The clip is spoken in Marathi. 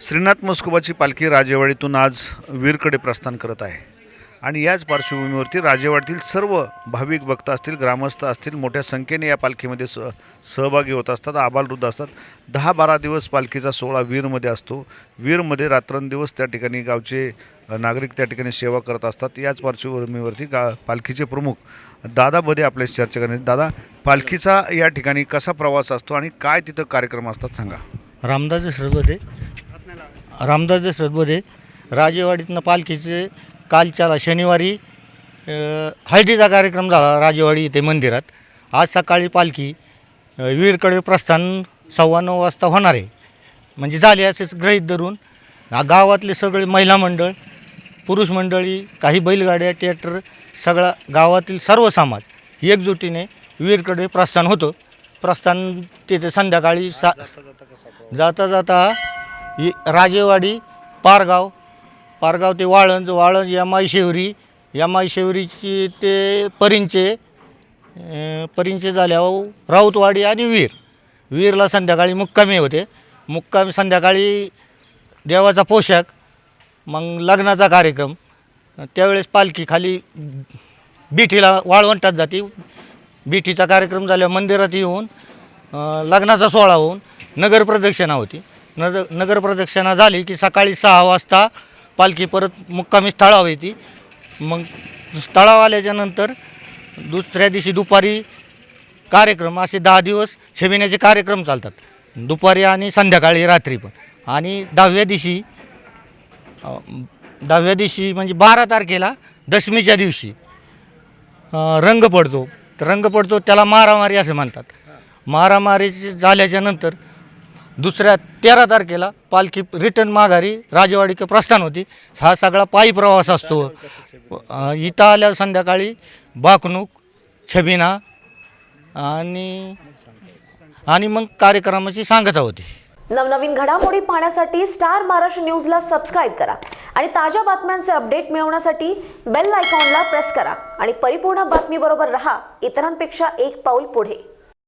श्रीनाथ म्हस्कोबाची पालखी राजेवाडीतून आज वीरकडे प्रस्थान करत आहे आणि याच पार्श्वभूमीवरती राजेवाडीतील सर्व भाविक भक्त असतील, ग्रामस्थ असतील, मोठ्या संख्येने या पालखीमध्ये सहभागी होत असतात, आबालवृद्ध असतात। 10-12 दिवस पालखीचा सोहळा वीरमध्ये असतो। वीरमध्ये रात्रंदिवस त्या ठिकाणी गावचे नागरिक त्या ठिकाणी सेवा करत असतात। याच पार्श्वभूमीवरती पालखीचे प्रमुख दादा बदे आपल्याशी चर्चा करणार। दादा, पालखीचा या ठिकाणी कसा प्रवास असतो आणि काय तिथं कार्यक्रम असतात सांगा। रामदास दशरथ राजेवाडीतनं पालखीचे कालच्याला शनिवारी हळदीचा कार्यक्रम झाला राजेवाडी इथे मंदिरात। आज सकाळी पालखी वीरकडे प्रस्थान 9:15 वाजता होणार आहे। म्हणजे झाले असेच गृहीत धरून गावातले सगळे महिला मंडळ, पुरुष मंडळी, काही बैलगाड्या, ट्रॅक्टर, सगळा गावातील सर्व समाज एकजुटीने वीरकडे प्रस्थान होतं। प्रस्थान तिथे संध्याकाळी जाता जाता राजेवाडी, पारगाव ते वाळंज, यमाई शेवरीची ते परिंचे झाल्यावर राऊतवाडी आणि वीरला संध्याकाळी मुक्कामी होते। संध्याकाळी देवाचा पोशाख, मग लग्नाचा कार्यक्रम। त्यावेळेस पालखी खाली बिठीला वाळवंटात जाते। बिठीचा कार्यक्रम झाल्यावर मंदिरात येऊन लग्नाचा सोहळा होऊन नगरप्रदक्षिणा होती। नगरप्रदक्षिणा झाली की सकाळी 6 वाजता पालखी परत मुक्कामी स्थळावर येते। मग स्थळावर आल्याच्या नंतर दुसऱ्या दिवशी दुपारी कार्यक्रम, असे 10 दिवस छबिण्याचे कार्यक्रम चालतात, दुपारी आणि संध्याकाळी, रात्री पण। आणि 10व्या दिवशी म्हणजे 12 तारखेला दशमीच्या दिवशी रंग पडतो, त्याला मारामारी असे म्हणतात। मारामारी झाल्याच्या नंतर दुसऱ्या 13 तारखेला पालखी रिटर्न माघारी राजेवाडीकडे प्रस्थान होती। हा सगळा पायी प्रवास असतो। इथं आल्यावर संध्याकाळी बाकणूक, छबिना आणि मग कार्यक्रमाची सांगता होती। नवनवीन घडामोडी पाहण्यासाठी स्टार महाराष्ट्र न्यूजला सबस्क्राईब करा आणि ताज्या बातम्यांचे अपडेट मिळवण्यासाठी बेल आयकॉनला प्रेस करा आणि परिपूर्ण बातमीबरोबर रहा, इतरांपेक्षा एक पाऊल पुढे।